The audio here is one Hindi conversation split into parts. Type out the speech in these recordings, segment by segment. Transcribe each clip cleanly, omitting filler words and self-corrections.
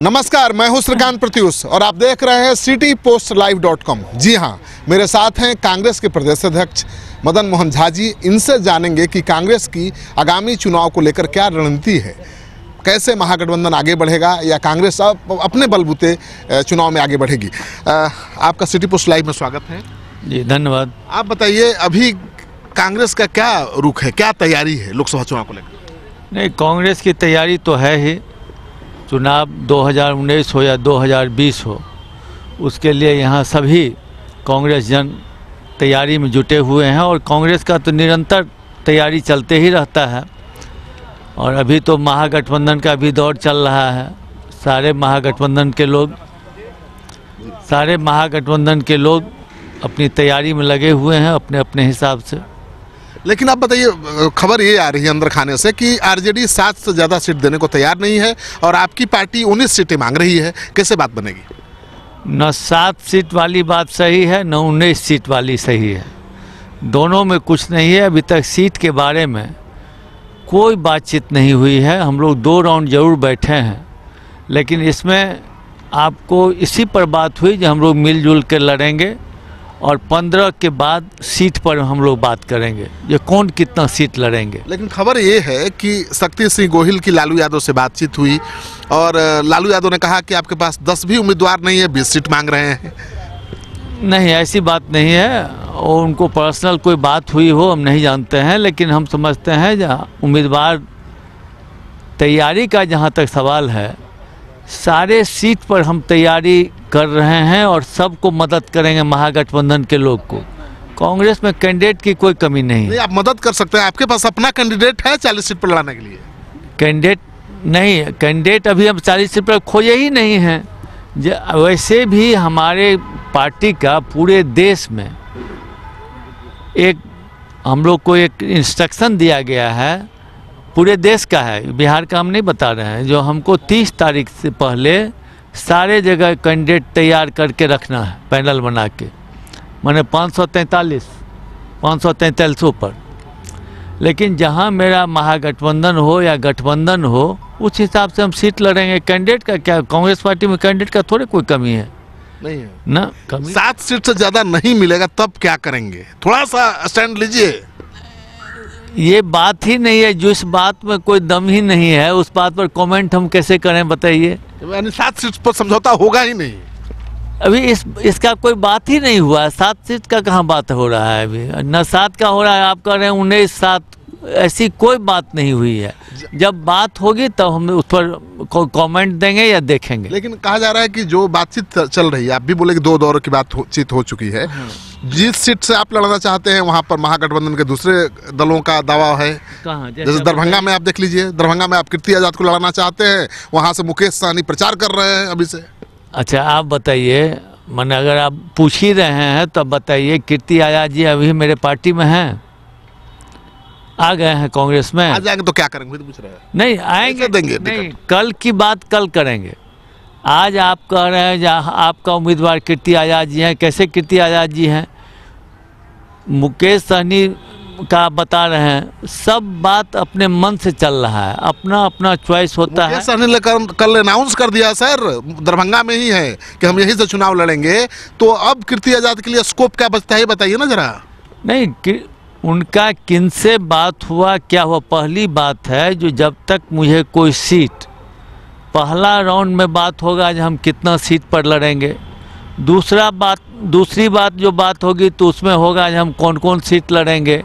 नमस्कार, मैं हूं श्रीकांत प्रत्युष और आप देख रहे हैं citypostlive.com। जी हां, मेरे साथ हैं कांग्रेस के प्रदेश अध्यक्ष मदन मोहन झा जी। इनसे जानेंगे कि कांग्रेस की आगामी चुनाव को लेकर क्या रणनीति है, कैसे महागठबंधन आगे बढ़ेगा या कांग्रेस अपने बलबूते चुनाव में आगे बढ़ेगी। आपका सिटी पोस्ट लाइव में स्वागत है जी। धन्यवाद। आप बताइए, अभी कांग्रेस का क्या रुख है, क्या तैयारी है लोकसभा चुनाव को लेकर? नहीं, कांग्रेस की तैयारी तो है ही। चुनाव 2019 हो या 2020 हो, उसके लिए यहाँ सभी कांग्रेस जन तैयारी में जुटे हुए हैं और कांग्रेस का तो निरंतर तैयारी चलते ही रहता है। और अभी तो महागठबंधन का भी दौर चल रहा है। सारे महागठबंधन के लोग अपनी तैयारी में लगे हुए हैं अपने अपने हिसाब से। लेकिन आप बताइए, खबर ये आ रही है अंदर खाने से कि आरजेडी 7 से ज़्यादा सीट देने को तैयार नहीं है और आपकी पार्टी 19 सीटें मांग रही है। कैसे बात बनेगी? न 7 सीट वाली बात सही है, न 19 सीट वाली सही है। दोनों में कुछ नहीं है। अभी तक सीट के बारे में कोई बातचीत नहीं हुई है। हम लोग 2 राउंड जरूर बैठे हैं, लेकिन इसमें आपको इसी पर बात हुई कि हम लोग मिलजुल कर लड़ेंगे और 15 के बाद सीट पर हम लोग बात करेंगे, ये कौन कितना सीट लड़ेंगे। लेकिन खबर ये है कि शक्ति सिंह गोहिल की लालू यादव से बातचीत हुई और लालू यादव ने कहा कि आपके पास 10 भी उम्मीदवार नहीं है, 20 सीट मांग रहे हैं। नहीं, ऐसी बात नहीं है। और उनको पर्सनल कोई बात हुई हो हम नहीं जानते हैं, लेकिन हम समझते हैं जहाँ उम्मीदवार तैयारी का जहाँ तक सवाल है, सारे सीट पर हम तैयारी कर रहे हैं और सबको मदद करेंगे, महागठबंधन के लोग को। कांग्रेस में कैंडिडेट की कोई कमी नहीं है। आप मदद कर सकते हैं, आपके पास अपना कैंडिडेट है 40 सीट पर लड़ाने के लिए। कैंडिडेट अभी हम 40 सीट पर खोजे ही नहीं हैं। वैसे भी हमारे पार्टी का पूरे देश में हम लोग को एक इंस्ट्रक्शन दिया गया है, पूरे देश का है, बिहार का हम नहीं बता रहे हैं, जो हमको 30 तारीख से पहले सारे जगह कैंडिडेट तैयार करके रखना है, पैनल बना के। मैंने 543 पर। लेकिन जहां मेरा महागठबंधन हो या गठबंधन हो, उस हिसाब से हम सीट लड़ेंगे। कैंडिडेट का क्या, कांग्रेस पार्टी में कैंडिडेट का थोड़ी कोई कमी है, नहीं है ना कमी। 7 सीट से ज़्यादा नहीं मिलेगा तब क्या करेंगे? थोड़ा सा स्टैंड लीजिए। ये बात ही नहीं है, जिस बात में कोई दम ही नहीं है उस बात पर कमेंट हम कैसे करें, बताइए। 7 सीट पर समझौता होगा ही नहीं। अभी इसका कोई बात ही नहीं हुआ है। 7 सीट का कहाँ बात हो रहा है? अभी न 7 का हो रहा है, आप कह रहे हैं 19 7। ऐसी कोई बात नहीं हुई है। जब बात होगी तब हम उस पर कमेंट देंगे या देखेंगे। लेकिन कहा जा रहा है कि जो बातचीत चल रही है, आप भी बोले कि 2 दौर की बातचीत हो चुकी है। जिस सीट से आप लड़ना चाहते हैं वहां पर महागठबंधन के दूसरे दलों का दबाव है। कहाँ? जैसे दरभंगा में आप देख लीजिए, दरभंगा में आप कीर्ति आजाद को लड़ाना चाहते हैं, वहां से मुकेश सहनी प्रचार कर रहे हैं अभी से। अच्छा, आप बताइए, मैंने अगर आप पूछ ही रहे हैं तो बताइए, कीर्ति आजाद जी अभी मेरे पार्टी में हैं? आ गए हैं कांग्रेस में? आ जाएंगे तो क्या करेंगे, तो पूछ रहे हैं। नहीं आएंगे, देंगे नहीं, कल की बात कल करेंगे। आज आप कह रहे हैं जहाँ आपका उम्मीदवार कीर्ति आजाद जी हैं। कैसे कीर्ति आजाद जी हैं? मुकेश सहनी का बता रहे हैं। सब बात अपने मन से चल रहा है, अपना अपना चॉइस होता है। सहनी ने कल अनाउंस कर दिया सर, दरभंगा में ही है कि हम यहीं से चुनाव लड़ेंगे। तो अब कीर्ति आजाद के लिए स्कोप क्या बचता है, बताइए ना जरा। नहीं, उनका किनसे बात हुआ, क्या हुआ? पहली बात है, जो जब तक मुझे कोई सीट, पहला राउंड में बात होगा आज हम कितना सीट पर लड़ेंगे। दूसरी बात जो बात होगी तो उसमें होगा आज हम कौन कौन सीट लड़ेंगे।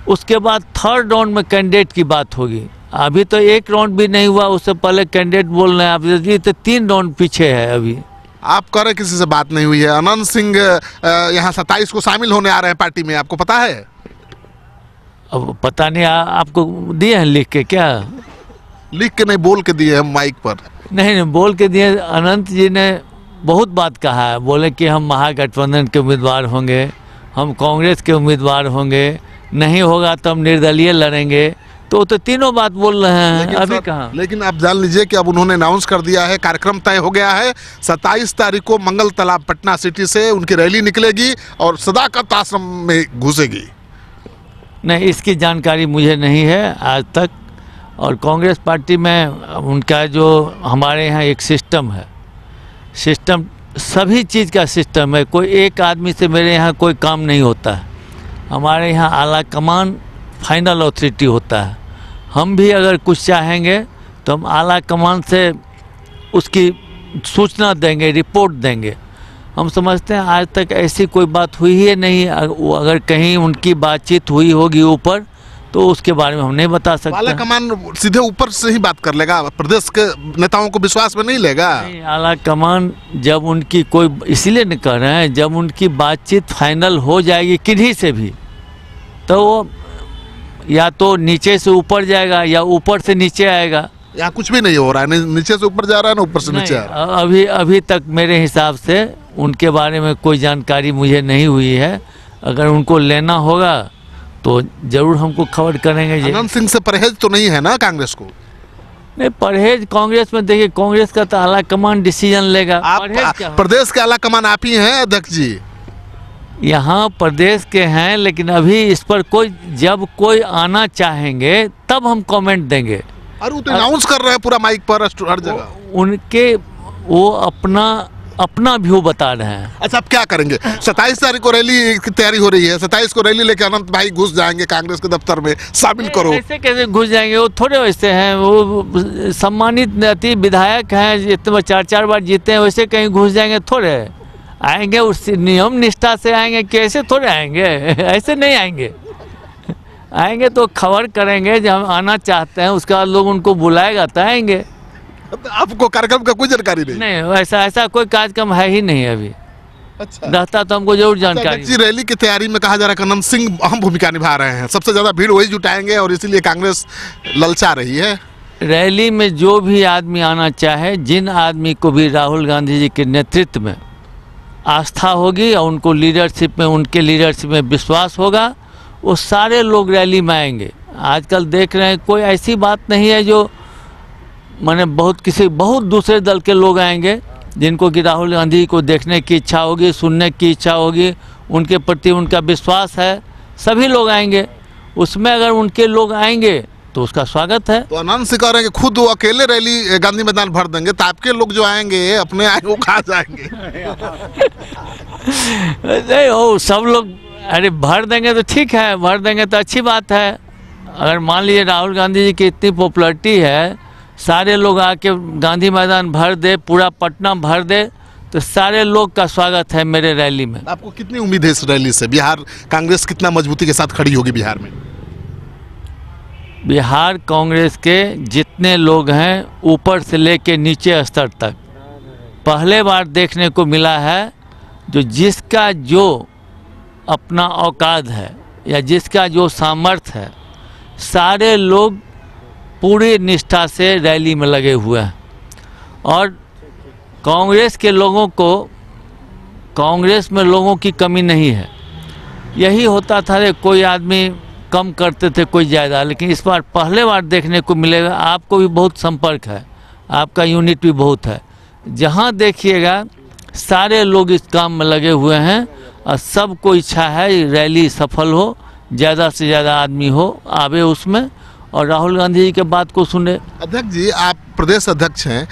उसके बाद 3rd राउंड में कैंडिडेट की बात होगी। अभी तो 1 राउंड भी नहीं हुआ, उससे पहले कैंडिडेट बोल रहे हैं। अभी तो 3 राउंड पीछे है। अभी आप कह रहे किसी से बात नहीं हुई है। अनंत सिंह यहाँ 27 को शामिल होने आ रहे हैं पार्टी में, आपको पता है? अब पता नहीं, आपको दिए हैं लिख के? क्या लिख के नहीं, बोल के दिए हम माइक पर। नहीं, बोल के दिए। अनंत जी ने बहुत बात कहा है, बोले कि हम महागठबंधन के उम्मीदवार होंगे, हम कांग्रेस के उम्मीदवार होंगे, नहीं होगा तो हम निर्दलीय लड़ेंगे। तो तीनों बात बोल रहे हैं। अभी कहाँ? लेकिन आप जान लीजिए कि अब उन्होंने अनाउंस कर दिया है, कार्यक्रम तय हो गया है। 27 तारीख को मंगल तालाब पटना सिटी से उनकी रैली निकलेगी और सदाकत आश्रम में घुसेगी। नहीं, इसकी जानकारी मुझे नहीं है आज तक। और कांग्रेस पार्टी में उनका जो हमारे यहाँ एक सिस्टम है, सिस्टम सभी चीज़ का सिस्टम है। कोई एक आदमी से मेरे यहाँ कोई काम नहीं होता है। हमारे यहाँ आला कमान फाइनल अथॉरिटी होता है। हम भी अगर कुछ चाहेंगे तो हम आला कमान से उसकी सूचना देंगे, रिपोर्ट देंगे। हम समझते हैं आज तक ऐसी कोई बात हुई ही नहीं। अगर कहीं उनकी बातचीत हुई होगी ऊपर तो उसके बारे में हम नहीं बता सकते। आला कमान सीधे ऊपर से ही बात कर लेगा, प्रदेश के नेताओं को विश्वास में नहीं लेगा। नहीं, आला कमान जब उनकी कोई, इसीलिए नहीं कह रहे हैं, जब उनकी बातचीत फाइनल हो जाएगी किन्हीं से भी तो वो या तो नीचे से ऊपर जाएगा या ऊपर से नीचे आएगा। यहाँ कुछ भी नहीं हो रहा है, नीचे से ऊपर जा रहा है ना ऊपर से नीचे आ रहा है। अभी तक मेरे हिसाब से उनके बारे में कोई जानकारी मुझे नहीं हुई है। अगर उनको लेना होगा तो जरूर हमको खबर करेंगे। अनंत सिंह से परहेज तो नहीं है ना कांग्रेस को? नहीं, परहेज कांग्रेस में देखिए, कांग्रेस का तो आला कमान डिसीजन लेगा। प्रदेश के आला कमान आप ही हैं अध्यक्ष जी? यहाँ प्रदेश के हैं, लेकिन अभी इस पर कोई, जब कोई आना चाहेंगे तब हम कमेंट देंगे। अरे वो तो अनाउंस कर रहे हैं पूरा माइक पर हर जगह। उनके वो अपना व्यू बता रहे हैं। अच्छा, अब क्या करेंगे? 27 तारीख को रैली की तैयारी हो रही है। 27 को रैली लेके अनंत भाई घुस जाएंगे कांग्रेस के दफ्तर में, शामिल करो। ऐसे कैसे घुस जाएंगे? वो थोड़े वैसे हैं, वो सम्मानित अति विधायक हैं, इतने 4 बार जीते हैं, वैसे कहीं घुस जाएंगे थोड़े। आएंगे उस नियम निष्ठा से आएंगे, कैसे थोड़े आएंगे, ऐसे नहीं आएंगे। आएंगे तो खबर करेंगे जब हम आना चाहते हैं, उसके बाद लोग उनको बुलाएगा तो आएंगे। आपको कार्यक्रम का कोई जानकारी नहीं? नहीं, ऐसा कोई कार्यक्रम है ही नहीं अभी। अच्छा, रहता तो हमको जरूर जानकारी। जी, रैली की तैयारी में कहा जा रहा है कि अनंत सिंह अहम भूमिका निभा रहे हैं, सबसे ज्यादा भीड़ वही जुटाएंगे और इसीलिए कांग्रेस ललचा रही है। रैली में जो भी आदमी आना चाहे, जिन आदमी को भी राहुल गांधी जी के नेतृत्व में आस्था होगी और उनको लीडरशिप में, उनके लीडरशिप में विश्वास होगा, वो सारे लोग रैली में आएंगे। आजकल देख रहे हैं कोई ऐसी बात नहीं है जो माने बहुत दूसरे दल के लोग आएंगे जिनको कि राहुल गांधी को देखने की इच्छा होगी, सुनने की इच्छा होगी, उनके प्रति उनका विश्वास है, सभी लोग आएंगे। उसमें अगर उनके लोग आएंगे तो उसका स्वागत है। तो अनंत सिंह कह रहे हैं कि खुद वो अकेले रैली गांधी मैदान भर देंगे, तो आपके लोग जो आएंगे अपने आए वो खा जाएंगे। नहीं हो, सब लोग अरे भर देंगे तो ठीक है, भर देंगे तो अच्छी बात है। अगर मान लीजिए राहुल गांधी जी की इतनी पॉपुलरिटी है, सारे लोग आके गांधी मैदान भर दे, पूरा पटना भर दे, तो सारे लोग का स्वागत है मेरे रैली में। आपको कितनी उम्मीद है इस रैली से? बिहार कांग्रेस कितना मजबूती के साथ खड़ी होगी बिहार में? बिहार कांग्रेस के जितने लोग हैं, ऊपर से लेके नीचे स्तर तक, पहले बार देखने को मिला है जो जिसका जो अपना औकात है या जिसका जो सामर्थ्य है, सारे लोग पूरी निष्ठा से रैली में लगे हुए हैं। और कांग्रेस के लोगों को, कांग्रेस में लोगों की कमी नहीं है। यही होता था रे, कोई आदमी कम करते थे, कोई ज़्यादा, लेकिन इस बार पहले बार देखने को मिलेगा। आपको भी बहुत संपर्क है, आपका यूनिट भी बहुत है, जहाँ देखिएगा सारे लोग इस काम में लगे हुए हैं और सबको इच्छा है रैली सफल हो, ज़्यादा से ज़्यादा आदमी हो, आवे उसमें और राहुल गांधी जी के बात को सुने। अध्यक्ष जी, आप प्रदेश अध्यक्ष हैं,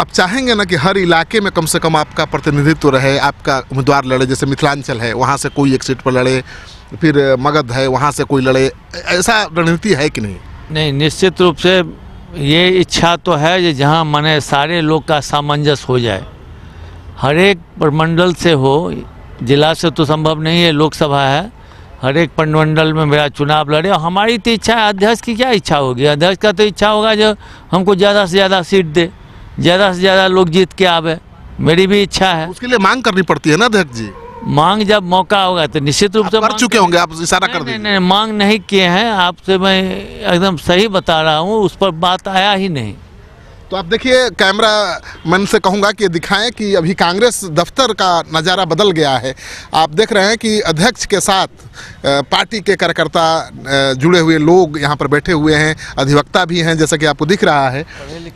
अब चाहेंगे ना कि हर इलाके में कम से कम आपका प्रतिनिधित्व रहे, आपका उम्मीदवार लड़े। जैसे मिथिलांचल है, वहाँ से कोई एक सीट पर लड़े, फिर मगध है, वहाँ से कोई लड़े, ऐसा रणनीति है कि नहीं? नहीं, निश्चित रूप से ये इच्छा तो है कि जहाँ माने सारे लोग का सामंजस्य हो जाए, हर एक प्रमंडल से हो, जिला से तो संभव नहीं है, लोकसभा है, हर एक प्रमंडल में मेरा चुनाव लड़े। और हमारी तो इच्छा है, अध्यक्ष की क्या इच्छा होगी? अध्यक्ष का तो इच्छा होगा जो हमको ज़्यादा से ज़्यादा सीट दे, ज़्यादा से ज़्यादा लोग जीत के आवे। मेरी भी इच्छा है। उसके लिए मांग करनी पड़ती है ना अध्यक्ष जी? मांग जब मौका होगा तो निश्चित रूप से कर चुके होंगे, आप इशारा कर दीजिए। नहीं, मांग नहीं किए हैं, आपसे मैं एकदम सही बता रहा हूँ, उस पर बात आया ही नहीं। तो आप देखिए, कैमरा मैन से कहूँगा कि दिखाएं कि अभी कांग्रेस दफ्तर का नज़ारा बदल गया है। आप देख रहे हैं कि अध्यक्ष के साथ पार्टी के कार्यकर्ता जुड़े हुए लोग यहाँ पर बैठे हुए हैं, अधिवक्ता भी हैं जैसा कि आपको दिख रहा है।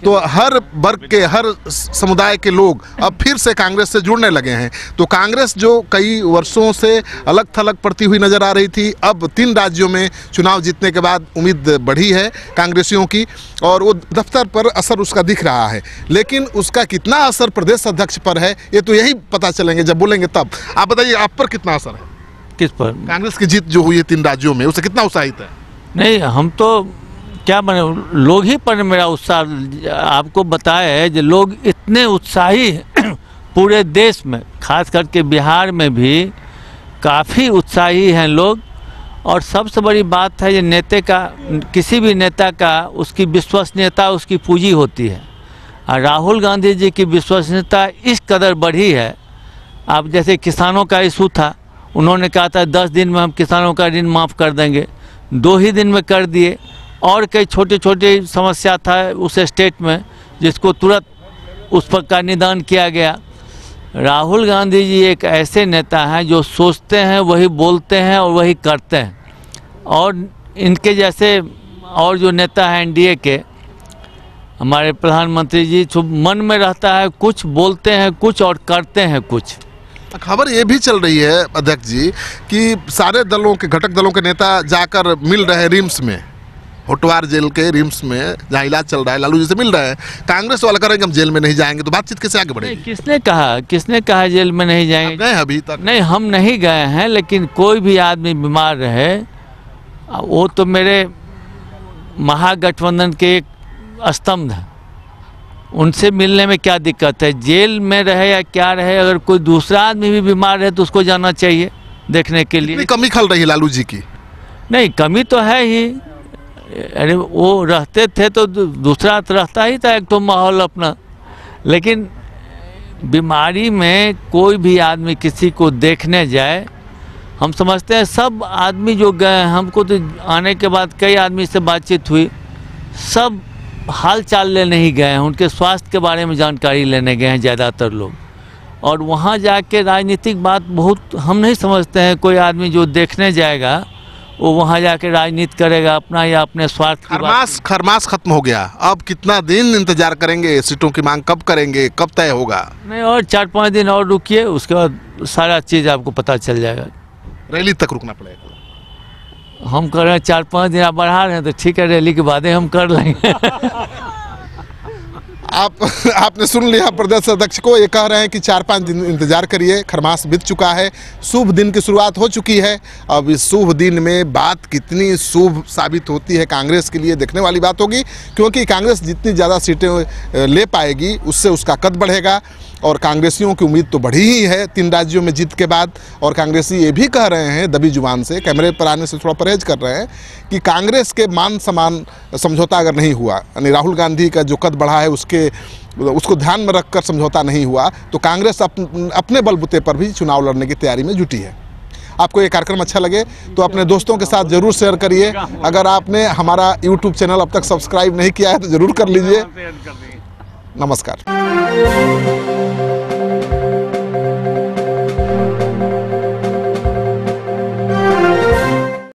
तो हर वर्ग के, हर समुदाय के लोग अब फिर से कांग्रेस से जुड़ने लगे हैं। तो कांग्रेस जो कई वर्षों से अलग थलग पड़ती हुई नजर आ रही थी, अब 3 राज्यों में चुनाव जीतने के बाद उम्मीद बढ़ी है कांग्रेसियों की और वो दफ्तर पर असर उसका दिख रहा है। लेकिन उसका कितना असर प्रदेश अध्यक्ष पर है ये तो यही पता चलेंगे जब बोलेंगे तब। आप बताइए, आप पर कितना असर है? किस पर? कांग्रेस की जीत जो हुई है 3 राज्यों में, उससे कितना उत्साहित है? नहीं, हम तो क्या बने, लोग ही पर मेरा उत्साह आपको बताया है जो लोग इतने उत्साही हैं पूरे देश में, खास करके बिहार में भी काफ़ी उत्साही हैं लोग। और सबसे बड़ी बात है ये नेता का, किसी भी नेता का उसकी विश्वसनीयता उसकी पूंजी होती है। और राहुल गांधी जी की विश्वसनीयता इस कदर बढ़ी है। आप जैसे किसानों का इशू था, उन्होंने कहा था 10 दिन में हम किसानों का ऋण माफ़ कर देंगे, 2 ही दिन में कर दिए। और कई छोटे छोटे समस्या था उस स्टेट में जिसको तुरंत उस पर का निदान किया गया। राहुल गांधी जी एक ऐसे नेता हैं जो सोचते हैं वही बोलते हैं और वही करते हैं। और इनके जैसे और जो नेता हैं एनडीए के, हमारे प्रधानमंत्री जी, मन में रहता है कुछ, बोलते हैं कुछ और करते हैं कुछ। खबर ये भी चल रही है अध्यक्ष जी कि सारे दलों के, घटक दलों के नेता जाकर मिल रहे हैं रिम्स में, होटवार जेल के रिम्स में जहाँ इलाज चल रहा है, लालू जी से मिल रहे हैं। कांग्रेस वाला करेंगे हम जेल में नहीं जाएंगे, तो बातचीत कैसे आगे बढ़ेगी? किसने कहा जेल में नहीं जाएंगे? गए अभी तक? नहीं, हम नहीं गए हैं, लेकिन कोई भी आदमी बीमार रहे, वो तो मेरे महागठबंधन के एक स्तंभ है, उनसे मिलने में क्या दिक्कत है? जेल में रहे या क्या रहे, अगर कोई दूसरा आदमी भी बीमार है तो उसको जाना चाहिए देखने के लिए। कमी खल रही है लालू जी की? नहीं, कमी तो है ही। अरे वो रहते थे तो दूसरा तो रहता ही था एक तो माहौल अपना। लेकिन बीमारी में कोई भी आदमी किसी को देखने जाए, हम समझते हैं सब आदमी जो गए, हमको तो आने के बाद कई आदमी से बातचीत हुई, सब हाल चाल लेने ही गए हैं, उनके स्वास्थ्य के बारे में जानकारी लेने गए हैं ज़्यादातर लोग। और वहाँ जाके राजनीतिक बात बहुत हम नहीं समझते हैं। कोई आदमी जो देखने जाएगा वो वहाँ जाके राजनीति करेगा अपना या अपने स्वार्थ की बात। खरमास खत्म हो गया, अब कितना दिन इंतजार करेंगे? सीटों की मांग कब करेंगे, कब तय होगा? नहीं, और 4-5 दिन और रुकिए, उसके बाद सारा चीज़ आपको पता चल जाएगा। रैली तक रुकना पड़ेगा? हम कर रहे हैं 4-5 दिन, आप बढ़ा रहे हैं तो ठीक है, रैली के बाद हम कर लेंगे। आपने सुन लिया प्रदेश अध्यक्ष को, ये कह रहे हैं कि 4-5 दिन इंतजार करिए, खरमास बीत चुका है, शुभ दिन की शुरुआत हो चुकी है। अब इस शुभ दिन में बात कितनी शुभ साबित होती है कांग्रेस के लिए देखने वाली बात होगी, क्योंकि कांग्रेस जितनी ज़्यादा सीटें ले पाएगी उससे उसका कद बढ़ेगा। और कांग्रेसियों की उम्मीद तो बढ़ी ही है 3 राज्यों में जीत के बाद। और कांग्रेसी ये भी कह रहे हैं दबी जुबान से, कैमरे पर आने से थोड़ा परहेज कर रहे हैं, कि कांग्रेस के मान सम्मान समझौता अगर नहीं हुआ, यानी राहुल गांधी का जो कद बढ़ा है उसको ध्यान में रखकर समझौता नहीं हुआ, तो कांग्रेस अपने बलबूते पर भी चुनाव लड़ने की तैयारी में जुटी है। आपको ये कार्यक्रम अच्छा लगे तो अपने दोस्तों के साथ जरूर शेयर करिए। अगर आपने हमारा YouTube चैनल अब तक सब्सक्राइब नहीं किया है तो जरूर कर लीजिए। नमस्कार।